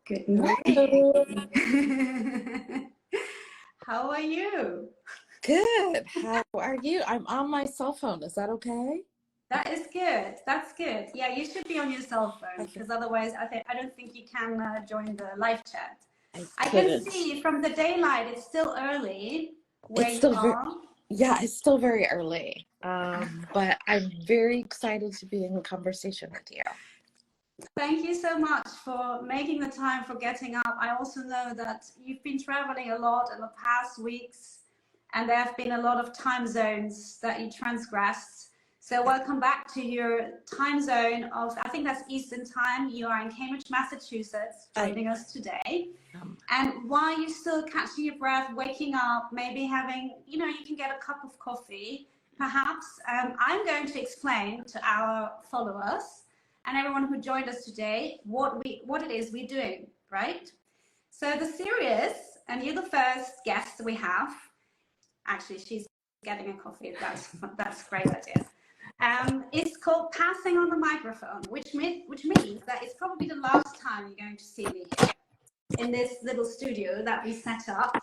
Good morning. How are you? Good. How are you? I'm on my cell phone. Is that okay? That is good. That's good. Yeah, you should be on your cell phone Okay. because otherwise I don't think you can join the live chat. I couldn't. can see from the daylight it's still early where It's still you are. Yeah, it's still very early. But I'm very excited to be in conversation with you. Thank you so much for making the time for getting up. I also know that you've been traveling a lot in the past weeks, and there have been a lot of time zones that you transgressed. So welcome back to your time zone of, I think that's Eastern time. You are in Cambridge, Massachusetts, joining us today. And while you're still catching your breath, waking up, maybe having, you can get a cup of coffee, perhaps, I'm going to explain to our followers and everyone who joined us today what it is we're doing, right? So the series, and you're the first guest we have. Actually, she's getting a coffee. That's a great idea. It's called Passing on the Microphone, which means that it's probably the last time you're going to see me here in this little studio that we set up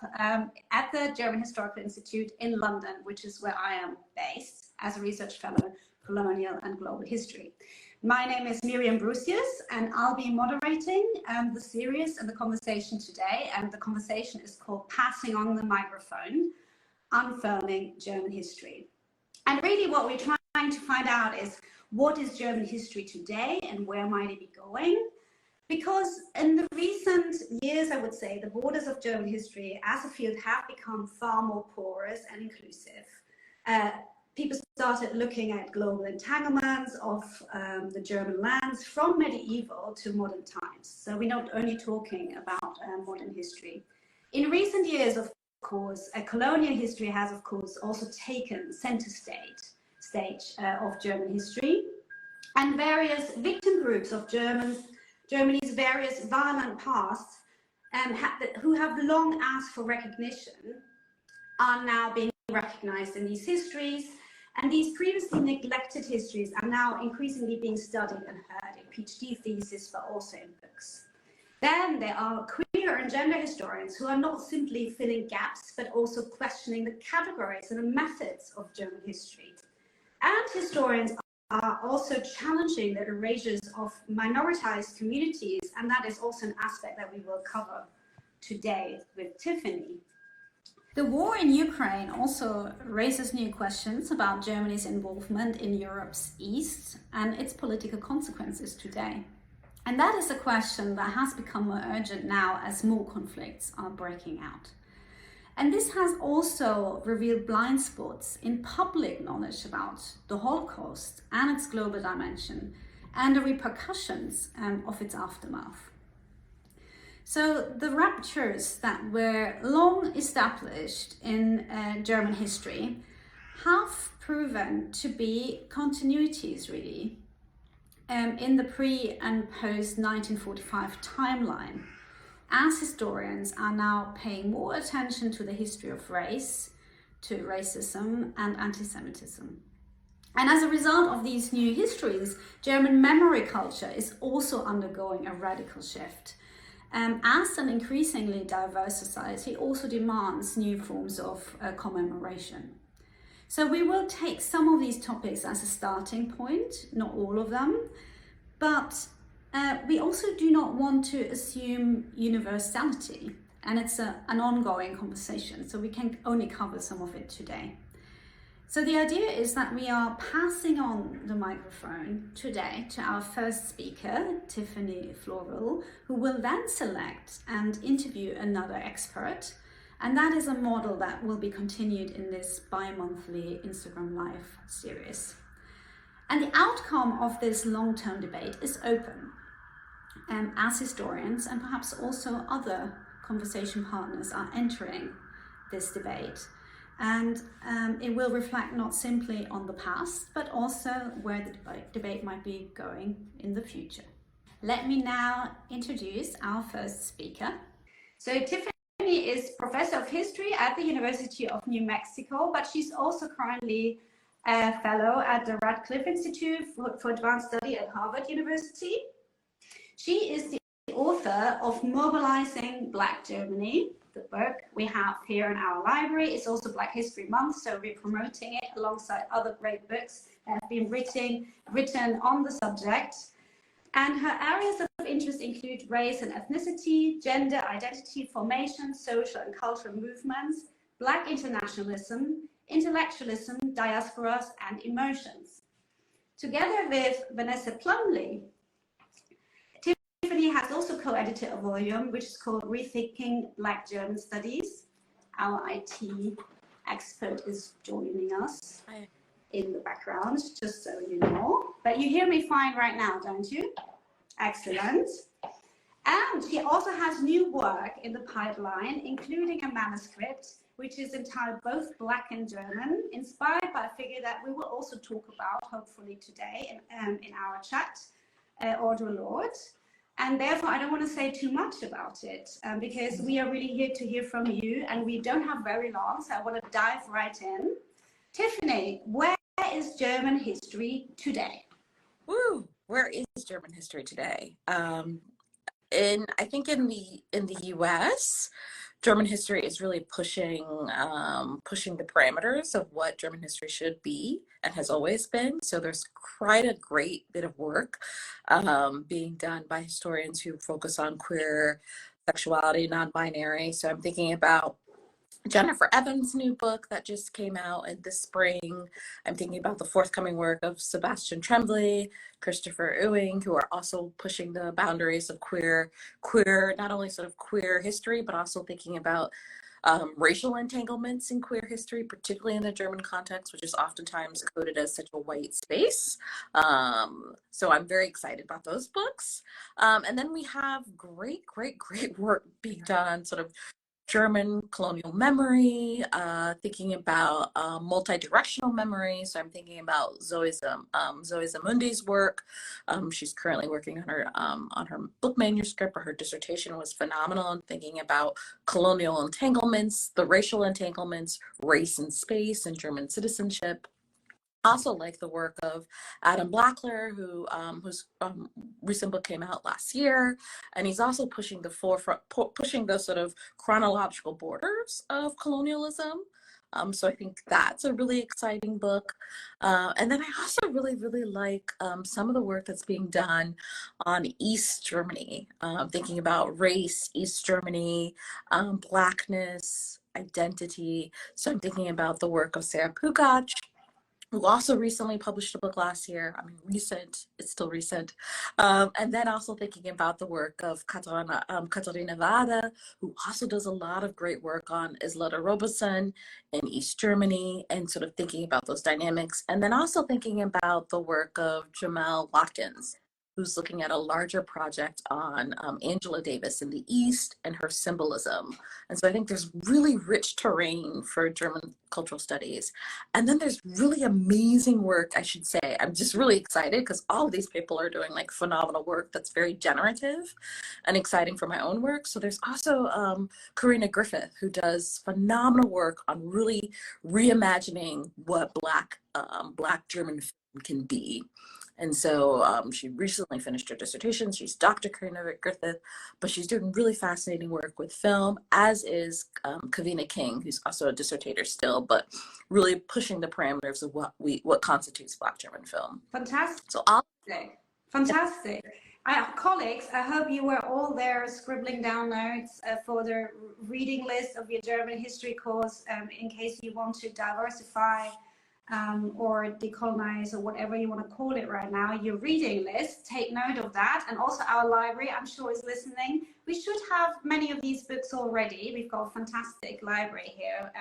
at the German Historical Institute in London, which is where I am based as a research fellow, colonial and global history. My name is Miriam Brucius, and I'll be moderating the series and the conversation today. And the conversation is called Passing on the Microphone, Unfurling German History. And really what we're trying to find out is what is German history today and where might it be going? Because in the recent years, I would say, the borders of German history as a field have become far more porous and inclusive. People started looking at global entanglements of the German lands from medieval to modern times. So we're not only talking about modern history. In recent years, of course, colonial history has, of course, also taken center stage of German history. And various victim groups of Germany's various violent pasts who have long asked for recognition are now being recognized in these histories. And these previously neglected histories are now increasingly being studied and heard in PhD theses, but also in books. Then there are queer and gender historians who are not simply filling gaps, but also questioning the categories and the methods of German history. And historians are also challenging the erasures of minoritized communities, and that is also an aspect that we will cover today with Tiffany. The war in Ukraine also raises new questions about Germany's involvement in Europe's East and its political consequences today. And that is a question that has become more urgent now as more conflicts are breaking out. And this has also revealed blind spots in public knowledge about the Holocaust and its global dimension and the repercussions of its aftermath. So the ruptures that were long established in German history have proven to be continuities, really, in the pre and post 1945 timeline, as historians are now paying more attention to the history of race, to racism and anti-Semitism. And as a result of these new histories, German memory culture is also undergoing a radical shift. As an increasingly diverse society also demands new forms of commemoration. So we will take some of these topics as a starting point, not all of them, but we also do not want to assume universality, and it's an ongoing conversation, so we can only cover some of it today. So the idea is that we are passing on the microphone today to our first speaker, Tiffany Floral, who will then select and interview another expert. And that is a model that will be continued in this bi-monthly Instagram Live series. And the outcome of this long-term debate is open. As historians and perhaps also other conversation partners are entering this debate. And it will reflect not simply on the past, but also where the debate might be going in the future. Let me now introduce our first speaker. So Tiffany is Professor of History at the University of New Mexico, but she's also currently a fellow at the Radcliffe Institute for Advanced Study at Harvard University. She is the author author of Mobilizing Black Germany, the book we have here in our library. It's also Black History Month, so we're promoting it alongside other great books that have been written on the subject. And her areas of interest include race and ethnicity, gender identity formation, social and cultural movements, Black internationalism, intellectualism, diasporas, and emotions. Together with Vanessa Plumley, Tiffany has also co-edited a volume which is called Rethinking Black German Studies. Our IT expert is joining us in the background, just so you know. But you hear me fine right now, don't you? Excellent. And she also has new work in the pipeline, including a manuscript which is entitled Both Black and German, inspired by a figure that we will also talk about, hopefully today, in our chat, Audre Lorde. And therefore, I don't want to say too much about it, because we are really here to hear from you, and we don't have very long, so I want to dive right in. Tiffany, where is German history today? Woo! Where is German history today? I think in the U.S., German history is really pushing the parameters of what German history should be and has always been. So there's quite a great bit of work being done by historians who focus on queer sexuality, non-binary. So I'm thinking about Jennifer Evans' new book that just came out in this spring. I'm thinking about the forthcoming work of Sebastian Tremblay, Christopher Ewing, who are also pushing the boundaries of queer, not only sort of queer history, but also thinking about racial entanglements in queer history, particularly in the German context, which is oftentimes coded as such a white space. So I'm very excited about those books. And then we have great work being done sort of German colonial memory, thinking about multi-directional memory. So I'm thinking about Zoe Zamundi's work. She's currently working on her book manuscript, or her dissertation was phenomenal, and thinking about colonial entanglements, the racial entanglements, race and space, and German citizenship. Also like the work of Adam Blackler, whose recent book came out last year, and he's also pushing the forefront, pushing the sort of chronological borders of colonialism. So I think that's a really exciting book. And then I also really like some of the work that's being done on East Germany, thinking about race, East Germany, Blackness, identity. So I'm thinking about the work of Sarah Pugac, who also recently published a book last year. I mean, recent, it's still recent. And then also thinking about the work of Katharina Wada, who also does a lot of great work on Isleta Robeson in East Germany, and sort of thinking about those dynamics. And then also thinking about the work of Jamel Watkins, who's looking at a larger project on Angela Davis in the East and her symbolism. And so I think there's really rich terrain for German cultural studies. And then there's really amazing work, I should say. I'm just really excited because all of these people are doing like phenomenal work that's very generative and exciting for my own work. So there's also Karina Griffith, who does phenomenal work on really reimagining what Black German film can be. And so she recently finished her dissertation. She's Dr. Karina Griffith, but she's doing really fascinating work with film, as is Kavina King, who's also a dissertator still, but really pushing the parameters of what constitutes Black German film. Fantastic. So Fantastic. Colleagues, I hope you were all there scribbling down notes for the reading list of your German history course, in case you want to diversify or decolonize, or whatever you want to call it right now, your reading list. Take note of that. And also our library, I'm sure, is listening. We should have many of these books already. We've got a fantastic library here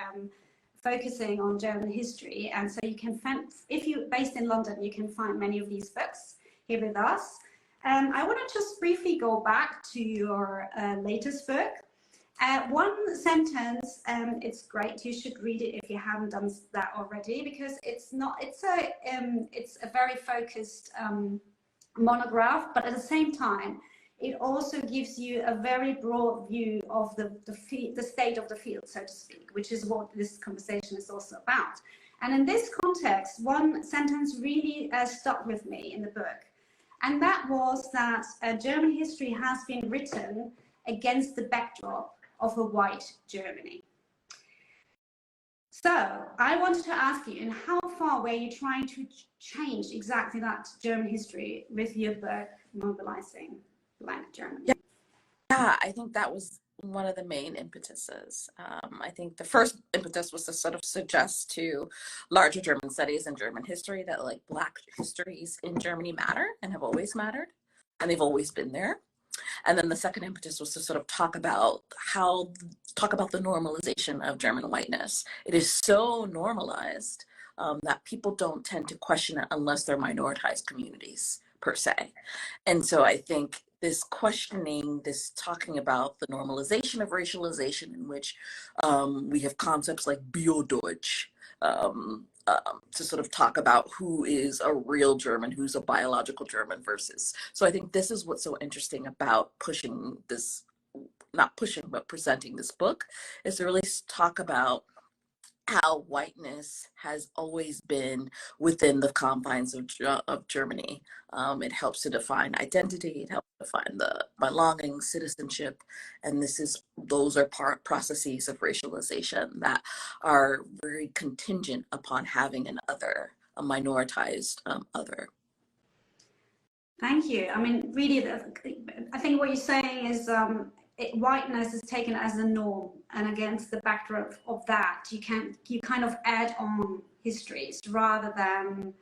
focusing on German history. And so you can find, if you're based in London, you can find many of these books here with us. I want to just briefly go back to your latest book. One sentence, it's great, you should read it if you haven't done that already, because it's a very focused monograph, but at the same time it also gives you a very broad view of the state of the field, so to speak, which is what this conversation is also about. And in this context, one sentence really stuck with me in the book, And that was that German history has been written against the backdrop of a white Germany. So I wanted to ask you, in how far were you trying to change exactly that German history with your book, Mobilizing Black Germany? Yeah, I think that was one of the main impetuses. I think the first impetus was to sort of suggest to larger German studies and German history that like Black histories in Germany matter and have always mattered, and they've always been there. And then the second impetus was to sort of talk about the normalization of German whiteness. It is so normalized that people don't tend to question it unless they're minoritized communities per se. And so I think this questioning, this talking about the normalization of racialization in which we have concepts like Biodeutsch, to sort of talk about who is a real German, who's a biological German versus. So I think this is what's so interesting about pushing this, not pushing, but presenting this book, is to really talk about how whiteness has always been within the confines of Germany. It helps to define identity, it helps to define the belonging, citizenship, and those are processes of racialization that are very contingent upon having an other, a minoritized other. Thank you. I mean, really, I think what you're saying is whiteness is taken as a norm, and against the backdrop of that, you kind of add on histories rather than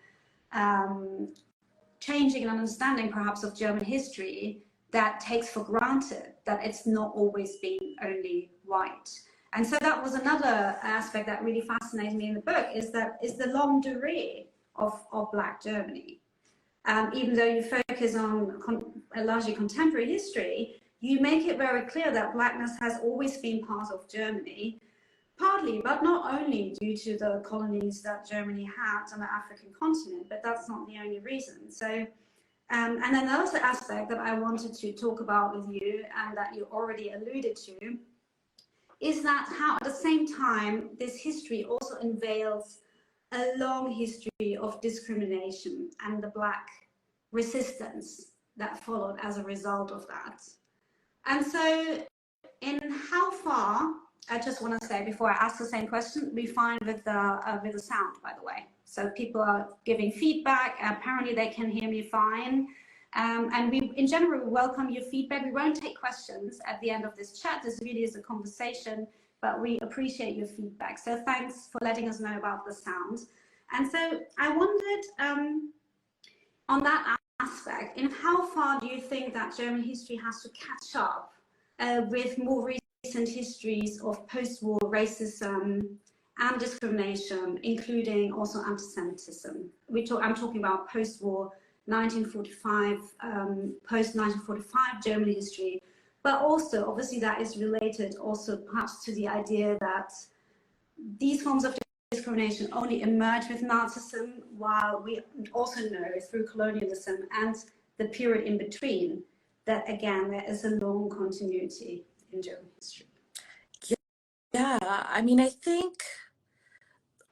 changing an understanding perhaps of German history that takes for granted that it's not always been only white. And so that was another aspect that really fascinated me in the book, is the longue durée of Black Germany. Even though you focus on largely contemporary history, you make it very clear that Blackness has always been part of Germany, partly, but not only due to the colonies that Germany had on the African continent, but that's not the only reason. So, and another aspect that I wanted to talk about with you, and that you already alluded to, is that how at the same time this history also unveils a long history of discrimination and the Black resistance that followed as a result of that. And so, in how far, I just want to say before I ask the same question, we find with the sound, by the way. So people are giving feedback. Apparently, they can hear me fine. And we, in general, we welcome your feedback. We won't take questions at the end of this chat. This really is a conversation, but we appreciate your feedback. So thanks for letting us know about the sound. And so I wondered, on that aspect, in how far do you think that German history has to catch up with more recent histories of post-war racism and discrimination, including also anti-Semitism? I'm talking about post-war 1945, post-1945 German history, but also obviously that is related also perhaps to the idea that these forms of discrimination only emerged with Nazism, while we also know through colonialism and the period in between that, again, there is a long continuity in German history. Yeah, I mean, I think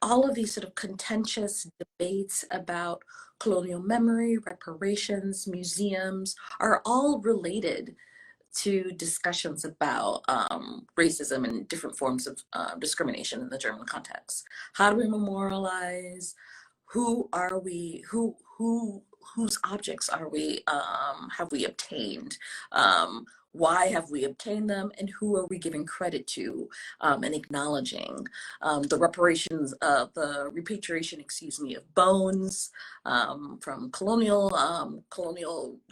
all of these sort of contentious debates about colonial memory, reparations, museums are all related to discussions about racism and different forms of discrimination in the German context. How do we memorialize? Who are we? Whose objects are we? Have we obtained? Why have we obtained them, and who are we giving credit to and acknowledging? The repatriation, of bones from colonial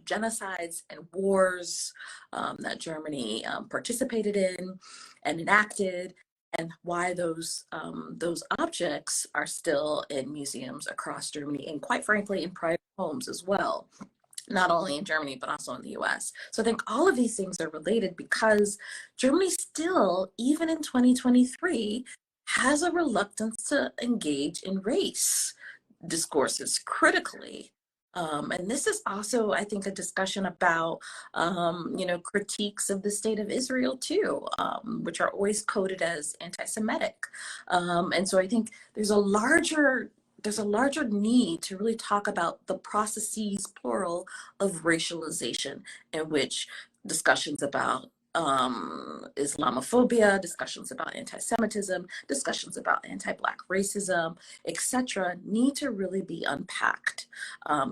genocides and wars that Germany participated in and enacted, and why those objects are still in museums across Germany, and quite frankly in private homes as well, not only in Germany, but also in the US. So I think all of these things are related because Germany still, even in 2023, has a reluctance to engage in race discourses critically. And this is also, I think, a discussion about, critiques of the state of Israel too, which are always coded as anti-Semitic. And so I think there's a larger there's a larger need to really talk about the processes, plural, of racialization, in which discussions about Islamophobia, discussions about anti-Semitism, discussions about anti-Black racism, etc., need to really be unpacked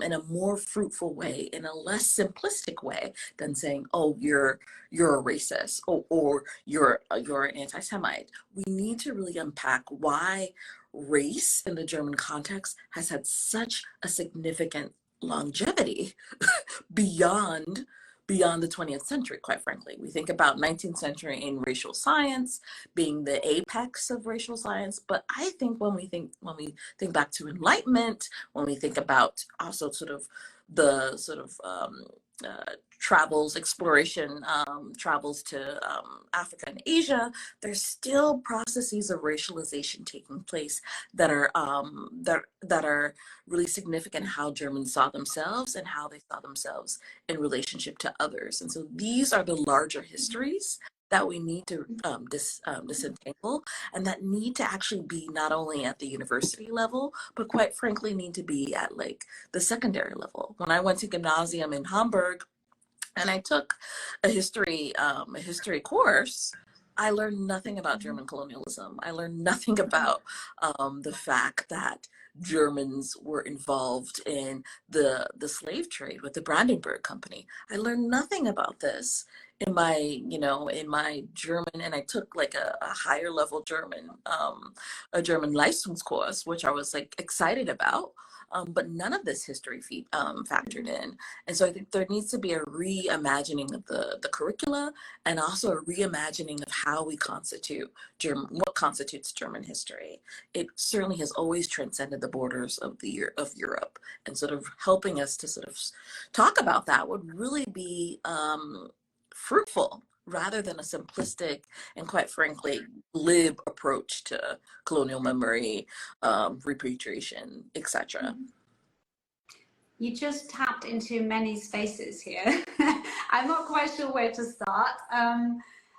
in a more fruitful way, in a less simplistic way than saying, "Oh, you're a racist," or you're an anti-Semite. We need to really unpack why race in the German context has had such a significant longevity beyond the 20th century. Quite frankly, we think about 19th century in racial science being the apex of racial science, but I think when we think back to Enlightenment, when we think about also sort of the exploration travels to Africa and Asia, there's still processes of racialization taking place that are that are really significant in how Germans saw themselves and how they saw themselves in relationship to others. And so these are the larger histories that we need to disentangle, and that need to actually be not only at the university level, but quite frankly need to be at like the secondary level. When I went to gymnasium in Hamburg and I took a history course, I learned nothing about German colonialism. I learned nothing about the fact that Germans were involved in the slave trade with the Brandenburg Company. I learned nothing about this in my, in my German, and I took like a higher level German, a German Leistungskurs, which I was like excited about. But none of this history factored in. And so I think there needs to be a reimagining of the curricula, and also a reimagining of how we constitute what constitutes German history. It certainly has always transcended the borders of Europe, and sort of helping us to sort of talk about that would really be fruitful, rather than a simplistic and, quite frankly, glib approach to colonial memory, repatriation, etc. You just tapped into many spaces here. I'm not quite sure where to start.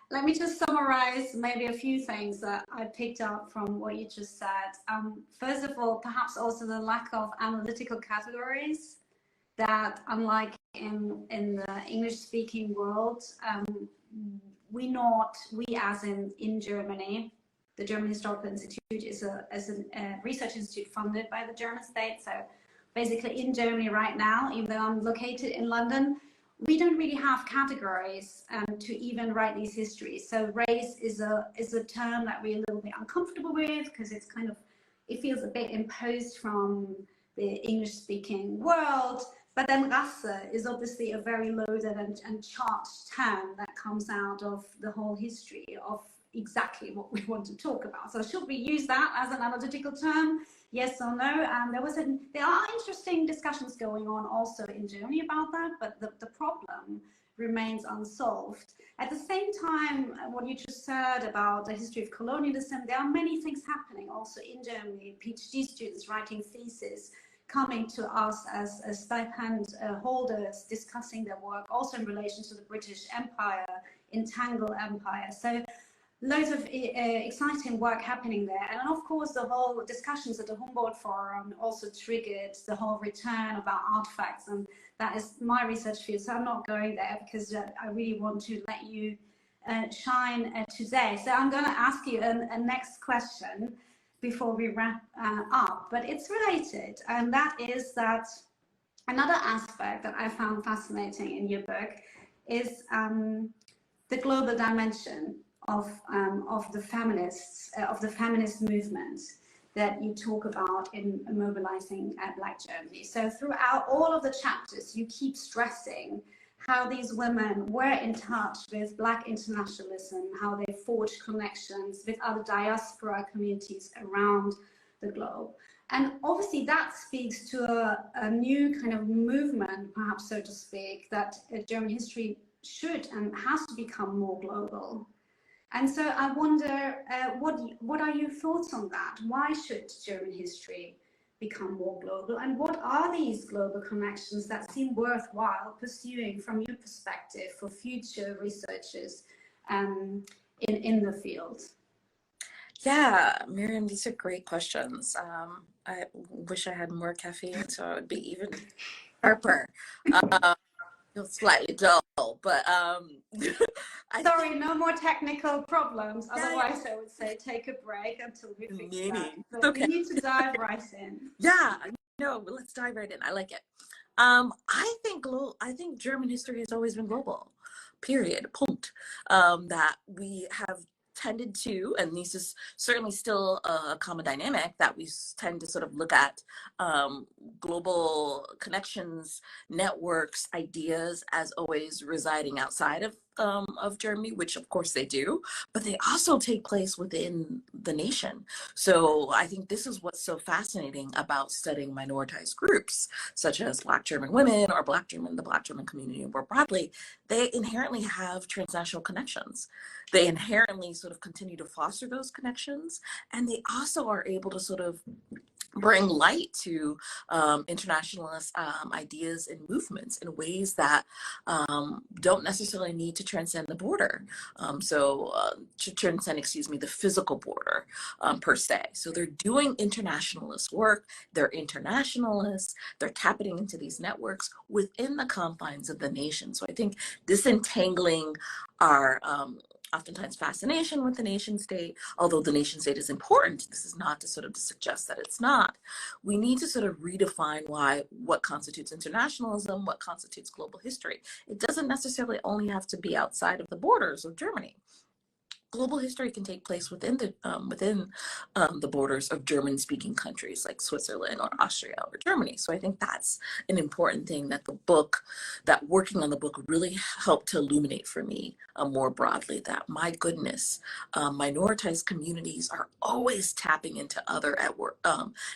Let me just summarize maybe a few things that I picked up from what you just said. First of all, perhaps also the lack of analytical categories that, unlike in the English-speaking world, we as in Germany, the German Historical Institute is a research institute funded by the German state. So basically in Germany right now, even though I'm located in London, we don't really have categories to even write these histories. So race is a term that we're a little bit uncomfortable with, because it's kind of, it feels a bit imposed from the English-speaking world. But then Rasse is obviously a very loaded and charged term that comes out of the whole history of exactly what we want to talk about. So should we use that as an analytical term? Yes or no? And there are interesting discussions going on also in Germany about that, but the problem remains unsolved. At the same time, what you just said about the history of colonialism, there are many things happening also in Germany. PhD students writing theses, coming to us as stipend holders, discussing their work also in relation to the British Empire, Entangled Empire. So loads of exciting work happening there. And of course, the whole discussions at the Humboldt Forum also triggered the whole return about artifacts. And that is my research field. So I'm not going there because I really want to let you shine today. So I'm going to ask you a next question before we wrap up, but it's related. And that is that another aspect that I found fascinating in your book is the global dimension of the feminist movement that you talk about in mobilizing Black Germany. So throughout all of the chapters, you keep stressing how these women were in touch with Black internationalism, how they forged connections with other diaspora communities around the globe. And obviously that speaks to a new kind of movement, perhaps so to speak, that German history should and has to become more global. And so I wonder, what are your thoughts on that? Why should German history become more global? And what are these global connections that seem worthwhile pursuing from your perspective for future researchers in the field? Yeah, Miriam, these are great questions. I wish I had more caffeine so I would be even sharper. Feel slightly dull, but I think Sorry, no more technical problems. yeah, Otherwise, I would say take a break until we yeah, fix that. maybe. But we Okay. need to dive right in. Yeah, I know. But let's dive right in. I like it. I think German history has always been global. Period. Punkt. That we have tended to, and this is certainly still a common dynamic that we tend to sort of look at global connections, networks, ideas as always residing outside of Germany, which of course they do, but they also take place within the nation. So I think this is what's so fascinating about studying minoritized groups, such as Black German women or the Black German community more broadly. They inherently have transnational connections. They inherently sort of continue to foster those connections, and they also are able to sort of bring light to internationalist ideas and movements in ways that don't necessarily need to transcend the border. To transcend, excuse me, the physical border per se. So they're doing internationalist work, they're internationalists, they're tapping into these networks within the confines of the nation. So I think disentangling our oftentimes fascination with the nation state, although the nation state is important, this is not to sort of suggest that it's not. We need to sort of redefine what constitutes internationalism, what constitutes global history. It doesn't necessarily only have to be outside of the borders of Germany. Global history can take place within the borders of German-speaking countries like Switzerland or Austria or Germany. So I think that's an important thing that working on the book really helped to illuminate for me more broadly. That my goodness, minoritized communities are always tapping into other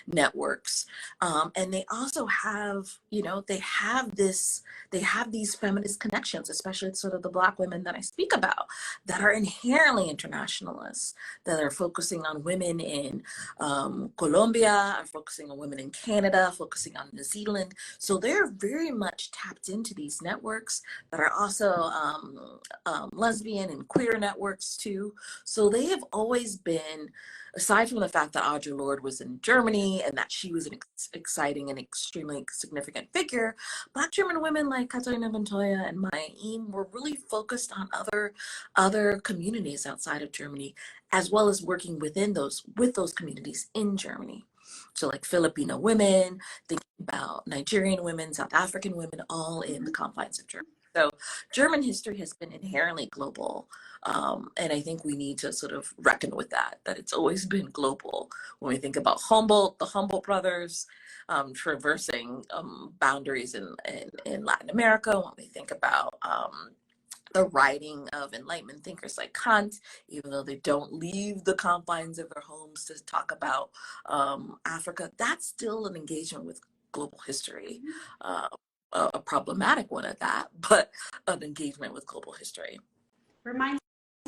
networks, and they also have, they have these feminist connections, especially sort of the Black women that I speak about, that are inherently internationalists, that are focusing on women in Colombia, are focusing on women in Canada, focusing on New Zealand. So they're very much tapped into these networks that are also lesbian and queer networks too. So they have always been, aside from the fact that Audre Lorde was in Germany and that she was an exciting and extremely significant figure, Black German women like Katharina Montoya and Maya Im were really focused on other communities outside of Germany, as well as working with those communities in Germany. So like Filipino women, thinking about Nigerian women, South African women, all in the confines of Germany. So German history has been inherently global. And I think we need to sort of reckon with that it's always been global. When we think about Humboldt, the Humboldt brothers, traversing boundaries in Latin America, when we think about the writing of Enlightenment thinkers like Kant, even though they don't leave the confines of their homes to talk about Africa, that's still an engagement with global history, a problematic one at that, but an engagement with global history. Reminds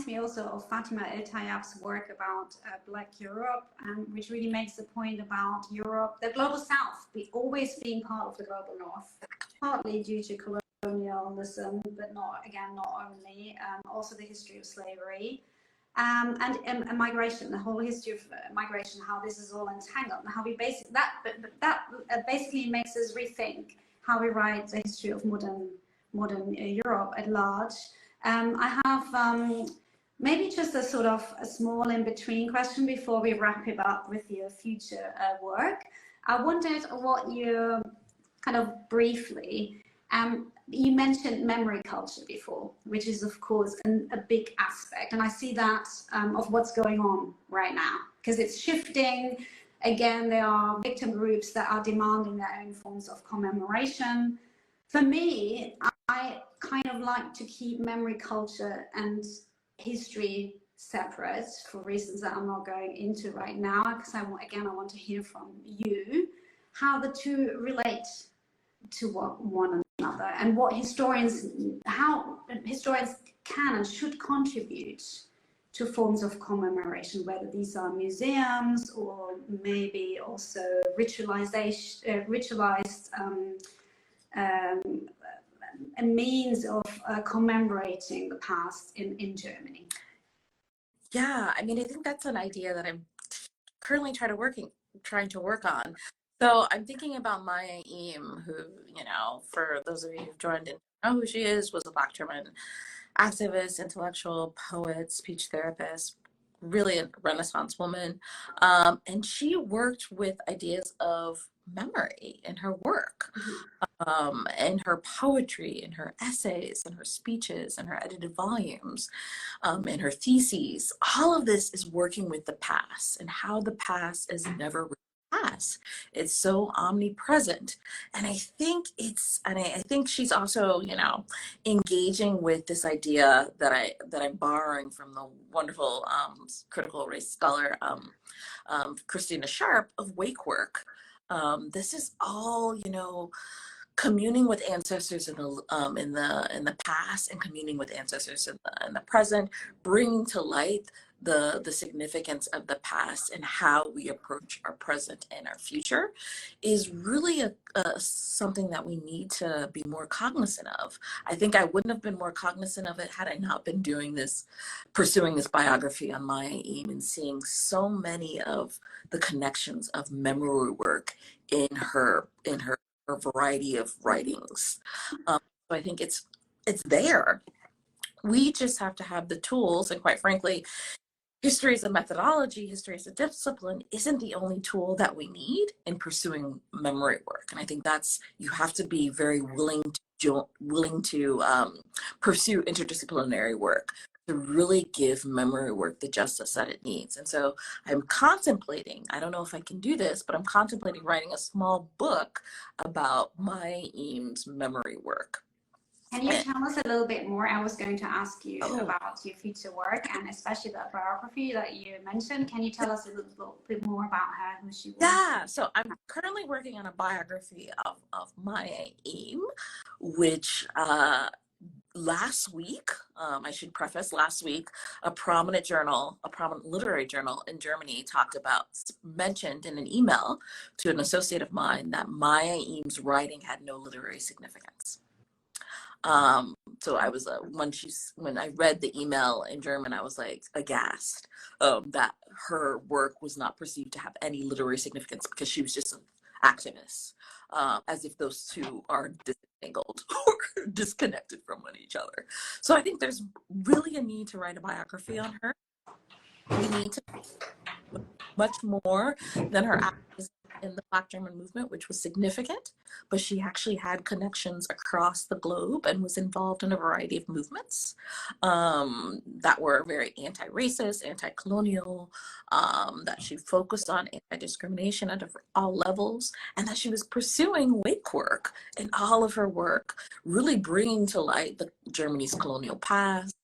me also of Fatima El Tayyab's work about Black Europe, which really makes the point about Europe, the global South, always being part of the global North, partly due to colonialism, but not only, also the history of slavery, and migration, the whole history of migration, how this is all entangled, and how we basically makes us rethink how we write the history of modern Europe at large. I have maybe just a sort of a small in-between question before we wrap it up with your future work. I wondered what you kind of briefly, you mentioned memory culture before, which is of course a big aspect, and I see that of what's going on right now, because it's shifting. Again, there are victim groups that are demanding their own forms of commemoration. For me, I kind of like to keep memory culture and history separate for reasons that I'm not going into right now, because I want to hear from you how the two relate to one another, and how historians can and should contribute to forms of commemoration, whether these are museums or maybe also ritualized a means of commemorating the past in Germany. Yeah, I mean, I think that's an idea that I'm currently trying to work on. So I'm thinking about Maya Eam, who, for those of you who've joined and know who she is, was a Black German activist, intellectual, poet, speech therapist, really a Renaissance woman. And she worked with ideas of memory in her work, and her poetry, and her essays, and her speeches, and her edited volumes, and her theses. All of this is working with the past and how the past is never really past. It's so omnipresent. And I think she's also, engaging with this idea that I'm borrowing from the wonderful critical race scholar Christina Sharp of wake work. This is all, communing with ancestors in the past and communing with ancestors in the present, bringing to light the significance of the past and how we approach our present and our future is really something that we need to be more cognizant of. I think I wouldn't have been more cognizant of it had I not been pursuing this biography on Maya Angelou and seeing so many of the connections of memory work in her variety of writings. So I think it's there. We just have to have the tools, and quite frankly, history as a methodology, history as a discipline isn't the only tool that we need in pursuing memory work. And I think you have to be very willing to pursue interdisciplinary work to really give memory work the justice that it needs. And so I'm contemplating, I don't know if I can do this, but I'm contemplating writing a small book about my Eames memory work. Can you tell us a little bit more? I was going to ask you Oh, about your future work and especially the biography that you mentioned. Can you tell us a little bit more about her, who she was? yeah. So I'm currently working on a biography of Maya Eam, which last week, I should preface, last week, a prominent literary journal in Germany mentioned in an email to an associate of mine that Maya Eam's writing had no literary significance. So I was when I read the email in German, I was like aghast that her work was not perceived to have any literary significance because she was just an activist, as if those two are disentangled or disconnected from one each other. So I think there's really a need to write a biography on her. We need to much more than her activism in the Black German movement, which was significant, but she actually had connections across the globe and was involved in a variety of movements that were very anti-racist, anti-colonial, that she focused on anti-discrimination at all levels, and that she was pursuing wake work in all of her work, really bringing to light Germany's colonial past,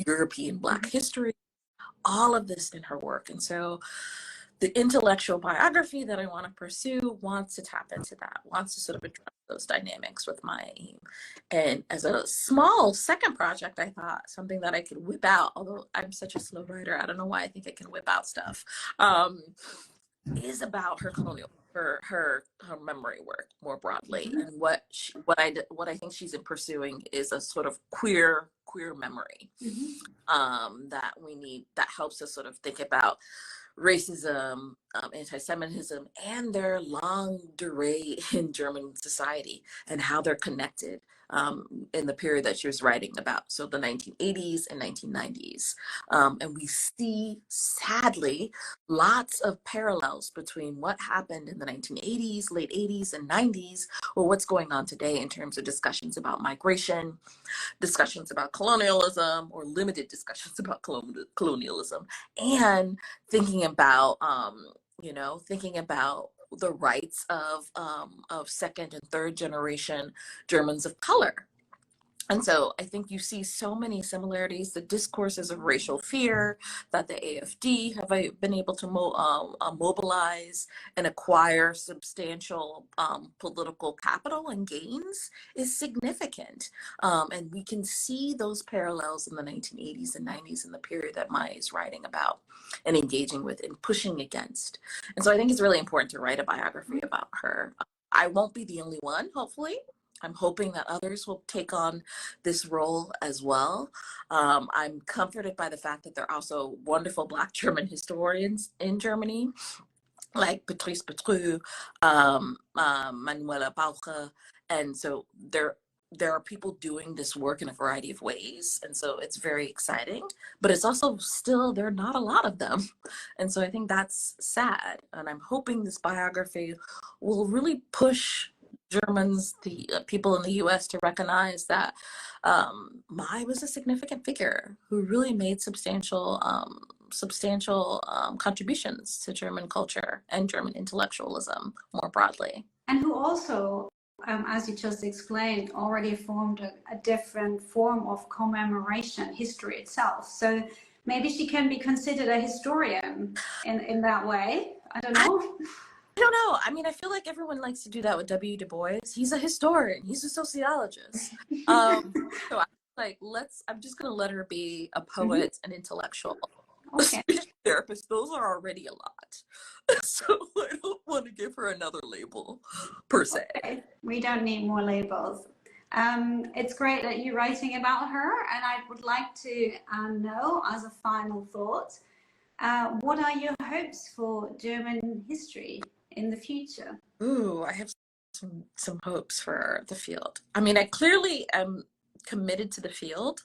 European Black history, all of this in her work. And so the intellectual biography that I want to pursue wants to tap into that, wants to sort of address those dynamics with my aim. And as a small second project, I thought something that I could whip out, although I'm such a slow writer, I don't know why I think I can whip out stuff, is about her memory work more broadly. And what I think she's pursuing is a sort of queer memory that helps us sort of think about racism, anti-Semitism, and their long durée in German society and how they're connected in the period that she was writing about, so the 1980s and 1990s. And we see, sadly, lots of parallels between what happened in the 1980s, late 80s, and 90s, or what's going on today in terms of discussions about migration, discussions about colonialism, or limited discussions about colonialism, and thinking about the rights of second and third generation Germans of color. And so I think you see so many similarities, the discourses of racial fear that the AFD have been able to mobilize and acquire substantial political capital and gains is significant. And we can see those parallels in the 1980s and 90s in the period that Maya is writing about and engaging with and pushing against. And so I think it's really important to write a biography about her. I won't be the only one, hopefully. I'm hoping that others will take on this role as well. I'm comforted by the fact that there are also wonderful Black German historians in Germany, like Patrice Petrou, Manuela Bauche, and so there are people doing this work in a variety of ways, and so it's very exciting. But it's also still there are not a lot of them, and so I think that's sad. And I'm hoping this biography will really push Germans, the people in the U.S., to recognize that Mai was a significant figure who really made substantial contributions to German culture and German intellectualism more broadly. And who also, as you just explained, already formed a different form of commemoration, history itself. So maybe she can be considered a historian in that way. I don't know. I don't know. I mean, I feel like everyone likes to do that with W. Du Bois. He's a historian. He's a sociologist. So I'm just gonna let her be a poet, an intellectual, Okay. a speech therapist. Those are already a lot. So I don't want to give her another label, per se. Okay. We don't need more labels. It's great that you're writing about her, and I would like to know, as a final thought, what are your hopes for German history in the future? Ooh, I have some hopes for the field. I mean, I clearly am committed to the field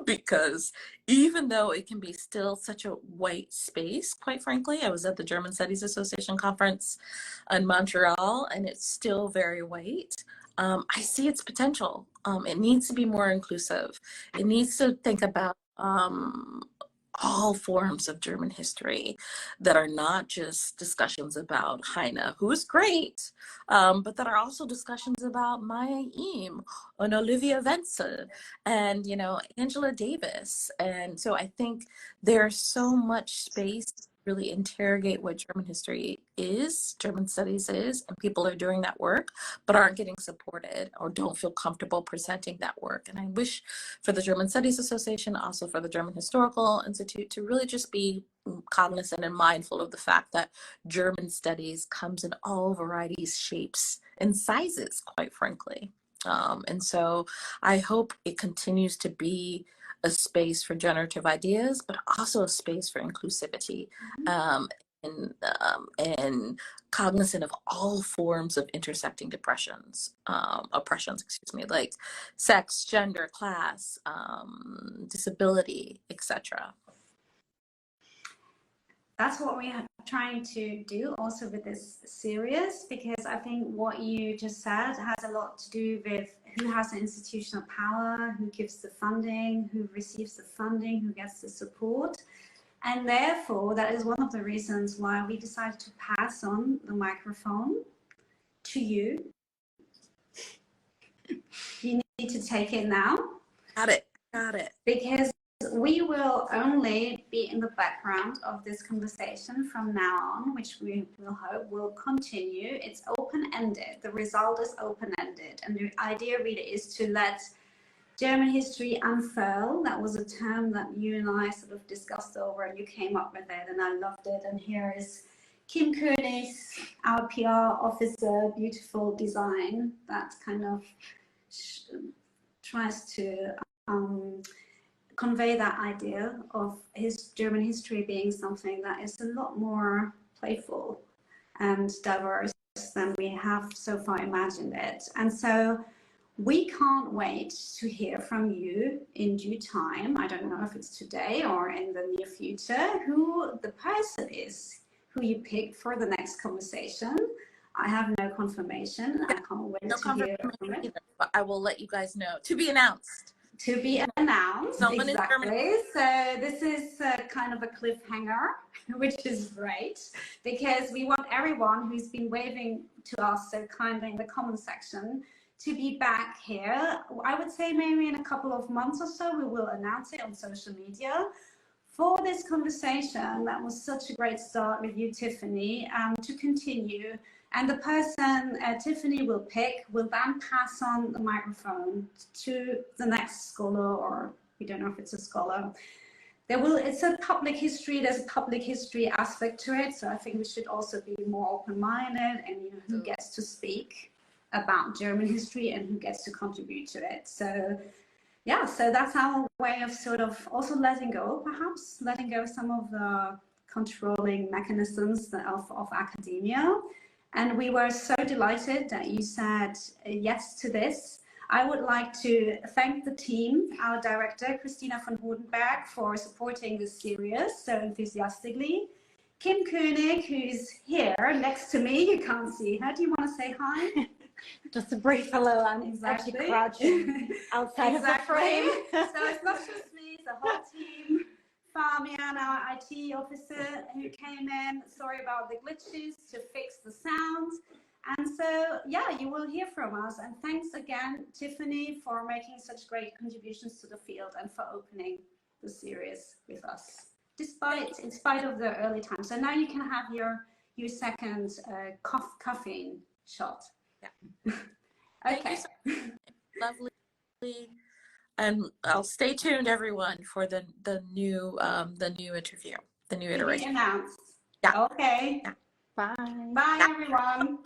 because even though it can be still such a white space, quite frankly, I was at the German Studies Association conference in Montreal and it's still very white. I see its potential. It needs to be more inclusive. It needs to think about all forms of German history that are not just discussions about Heine, who is great, but that are also discussions about Maya Eam and Olivia Wenzel and, Angela Davis. And so I think there's so much space to really interrogate what German history is, German studies is, and people are doing that work, but aren't getting supported or don't feel comfortable presenting that work. And I wish for the German Studies Association, also for the German Historical Institute, to really just be cognizant and mindful of the fact that German studies comes in all varieties, shapes, and sizes, quite frankly. And so I hope it continues to be a space for generative ideas, but also a space for inclusivity, and cognizant of all forms of intersecting oppressions, like sex, gender, class, disability, etc. That's what we are trying to do also with this series, because I think what you just said has a lot to do with who has the institutional power, who gives the funding, who receives the funding, who gets the support. And therefore, that is one of the reasons why we decided to pass on the microphone to you. You need to take it now. Got it. Because we will only be in the background of this conversation from now on, which we will hope will continue. It's open-ended. The result is open-ended. And the idea really is to let German history unfurl. That was a term that you and I sort of discussed over, and you came up with it, and I loved it. And here is Kim Königs, our PR officer, beautiful design that kind of tries to convey that idea of his German history being something that is a lot more playful and diverse than we have so far imagined it. And so we can't wait to hear from you in due time. I don't know if it's today or in the near future, who the person is who you pick for the next conversation. I have no confirmation. I can't wait to hear from it. Either, but I will let you guys know. To be announced. To be announced, exactly. So this is kind of a cliffhanger, which is great, because we want everyone who's been waving to us so kindly in the comment section to be back here. I would say maybe in a couple of months or so, we will announce it on social media for this conversation. That was such a great start with you, Tiffany, to continue. And the person Tiffany will pick will then pass on the microphone to the next scholar, or we don't know if it's a scholar. It's a public history, there's a public history aspect to it. So I think we should also be more open-minded and who gets to speak. about German history and who gets to contribute to it. So yeah, so that's our way of sort of also letting go, perhaps letting go of some of the controlling mechanisms of academia. And we were so delighted that you said yes to this. I would like to thank the team, our director, Christina von Hodenberg, for supporting this series so enthusiastically. Kim Koenig, who's here next to me, you can't see her. Do you want to say hi? Just a brief hello. I'm Exactly. actually crouching outside of the frame. So it's not just me, it's the whole team. Fabian, our IT officer, who came in, sorry about the glitches, to fix the sound. And so, yeah, you will hear from us. And thanks again, Tiffany, for making such great contributions to the field and for opening the series with us, in spite of the early time. So now you can have your second caffeine shot. Yeah. Okay. Lovely. And I'll stay tuned, everyone, for the new interview, the new iteration. Announced. Yeah. Okay. Yeah. Bye. Bye, everyone.